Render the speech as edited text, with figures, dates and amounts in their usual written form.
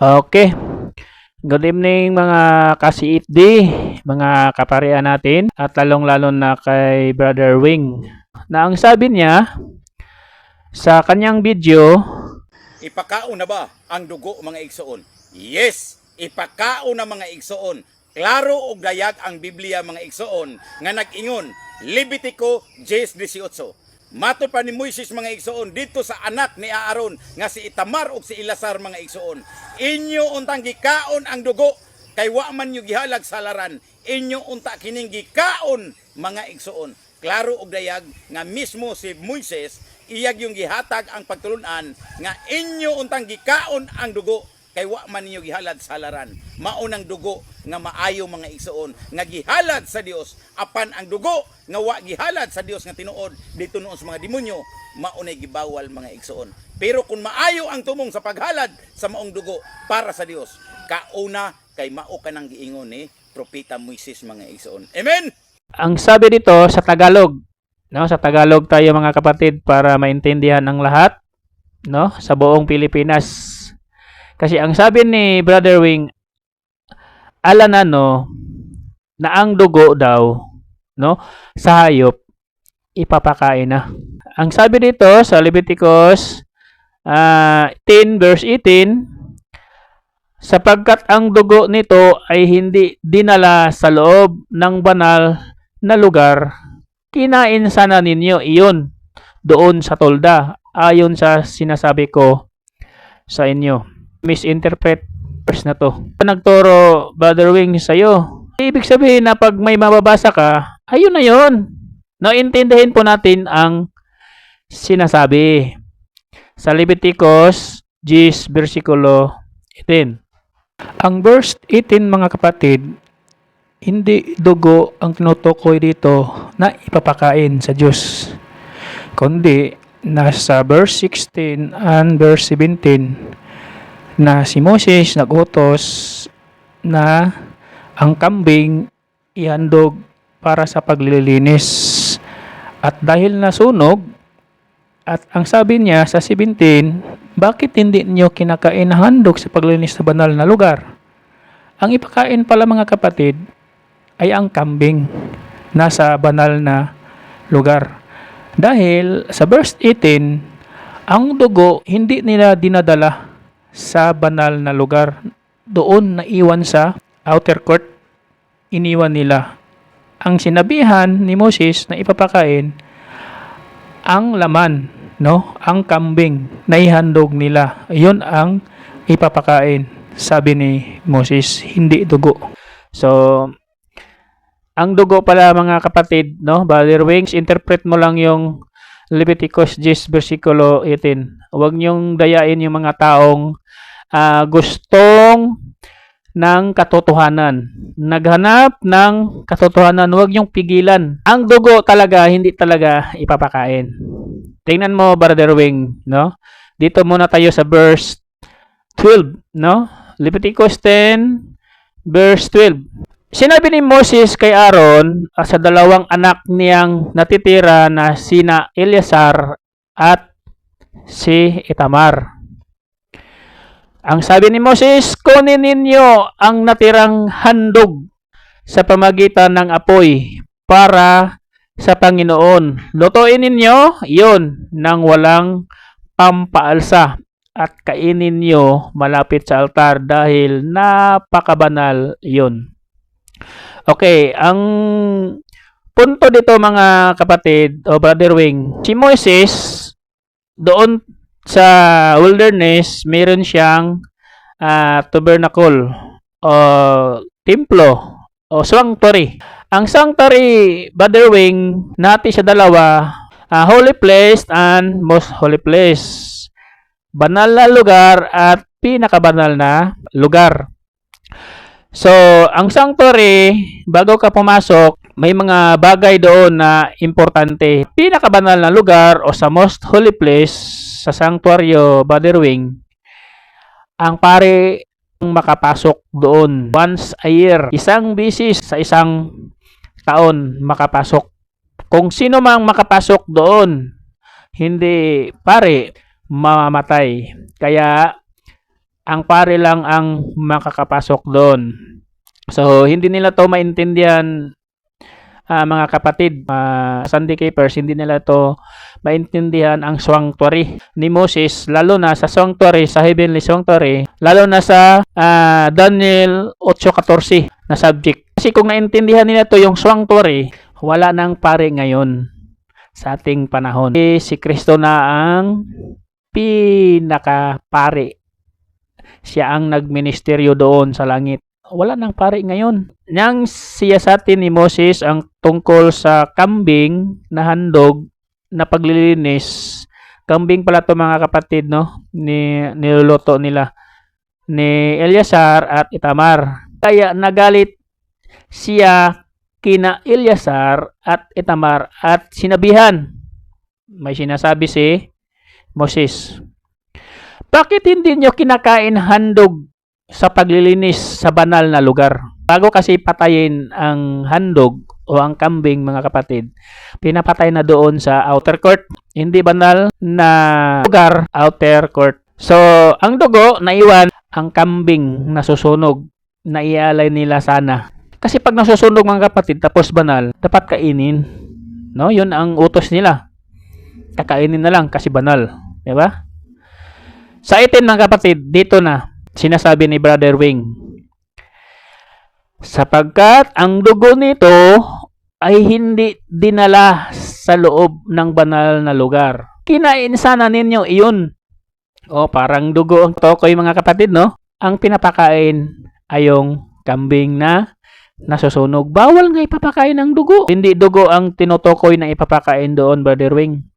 Okay. Good evening mga ka-CFD, mga kaparian natin at lalong-lalo na kay Brother Wing. Na ang sabi niya sa kanyang video, Ipakaon na ba ang dugo mga igsoon? Yes, ipakaon na mga igsoon. Klaro og dayag ang Biblia mga igsoon nga nag-ingon Levitico 10:18. Matod pa ni Moises mga igsoon dito sa anak ni Aaron nga si Itamar ug si Eleazar mga igsoon. Inyo untang gikaon ang dugo kay wa man nyo gihalag sa laran. Inyo unta kining gikaon mga igsoon. Klaro og dayag nga mismo si Moises iyag yung gihatag ang pagtulunan nga inyo untang gikaon ang dugo kay wa man ninyo gihalad sa laran. Maunang dugo nga maayo mga igsoon nga gihalad sa Dios, apan ang dugo nga wa gihalad sa Dios nga tinuod dito noon sa mga demonyo maunay gibawal mga igsoon. Pero kung maayo ang tumong sa paghalad sa maong dugo para sa Dios, kauna kay mao kanang giingon ni propeta Moises mga igsoon. Amen. ang sabi dito sa Tagalog, no, sa Tagalog tayo mga kapatid para maintindihan ang lahat, no, sa buong Pilipinas. Kasi ang sabi ni Brother Wing, alanano na ang dugo daw, no, sa hayop ipapakain na. Ang sabi dito sa Leviticus 10 verse 18, sapagkat ang dugo nito ay hindi dinala sa loob ng banal na lugar, kinain sana ninyo iyon doon sa tolda, ayon sa sinasabi ko sa inyo. Misinterpret verse na to. Nagturo Brother Wing sa'yo. Ibig sabihin na pag may mababasa ka, ayun na yun. No, intindihin po natin ang sinasabi. Sa Leviticus 10 versikulo 18. Ang verse 18 mga kapatid, hindi dugo ang tinutukoy dito na ipapakain sa Diyos, kundi nasa verse 16 and verse 17 na si Moses nagutos na ang kambing ihandog para sa paglilinis. At dahil nasunog, at ang sabi niya sa 17, bakit hindi niyo kinakain na handog sa paglilinis sa banal na lugar? Ang ipakain pala mga kapatid ay ang kambing nasa banal na lugar. Dahil sa verse 18, ang dugo hindi nila dinadala sa banal na lugar. Doon naiwan sa outer court, iniwan nila. Ang sinabihan ni Moses na ipapakain ang laman, no, ang kambing na ihandog nila. Iyon ang ipapakain, sabi ni Moses, hindi dugo. So, ang dugo pala mga kapatid, no, Brother Wings, interpret mo lang yung Leviticus 10 versikulo 18. Huwag niyong dayain yung mga taong gustong ng katotohanan. Naghanap ng katotohanan, huwag niyong pigilan. Ang dugo talaga, hindi talaga ipapakain. Tingnan mo, Brother Wing, no? Dito muna tayo sa verse 12, no? Leviticus 10, verse 12. Sinabi ni Moses kay Aaron sa dalawang anak niyang natitira na sina Eleazar at si Itamar. Ang sabi ni Moses, kunin ninyo ang natirang handog sa pamagitan ng apoy para sa Panginoon. Lutuin ninyo iyon nang walang pampaalsa at kainin niyo malapit sa altar dahil napakabanal iyon. Okay, ang punto dito mga kapatid o Brother Wing, si Moses doon sa wilderness, meron siyang tabernacle o templo o sanctuary. Ang sanctuary, Brother Wing, nati sa dalawa, holy place and most holy place. Banal na lugar at pinakabanal na lugar. So, ang sanctuary, bago ka pumasok, may mga bagay doon na importante. Pinakabanal na lugar o sa most holy place sa sanctuaryo, Brother Wing, ang pare makapasok doon once a year. Isang bisis sa isang taon makapasok. Kung sino mang makapasok doon, hindi pare, mamamatay. Kaya Ang pare lang ang makakapasok doon. So, hindi nila to maintindihan, mga kapatid, Sunday Keepers, hindi nila to maintindihan ang sanctuary ni Moses, lalo na sa sanctuary, sa heavenly sanctuary, lalo na sa Daniel 8:14 na subject. Kasi kung naintindihan nila to yung sanctuary, wala nang pare ngayon sa ating panahon. Si Kristo na ang pinaka-pare. Siya ang nagministeryo doon sa langit. Wala nang pare ngayon. Nang siyasatin ni Moses ang tungkol sa kambing na handog na paglilinis. Kambing pala to mga kapatid, no? Niluluto nila ni Eleazar at Itamar. Kaya nagalit siya kina Eleazar at Itamar at sinabihan. May sinasabi si Moses, bakit hindi nyo kinakain handog sa paglilinis sa banal na lugar? Bago kasi patayin ang handog o ang kambing, mga kapatid, pinapatay na doon sa outer court. Hindi banal na lugar, outer court. So, ang dugo, naiwan. Ang kambing nasusunog, naialay nila sana. Kasi pag nasusunog, mga kapatid, tapos banal, dapat kainin. No? Yun ang utos nila. Kakainin na lang kasi banal. Diba? Sa 18, mga kapatid, dito na sinasabi ni Brother Wing, sapagkat ang dugo nito ay hindi dinala sa loob ng banal na lugar. Kinain sana ninyo iyon. O parang dugo ang tokoy, mga kapatid, no? Ang pinapakain ay yung kambing na nasusunog. Bawal nga ipapakain ang dugo. Hindi dugo ang tinutukoy na ipapakain doon, Brother Wing.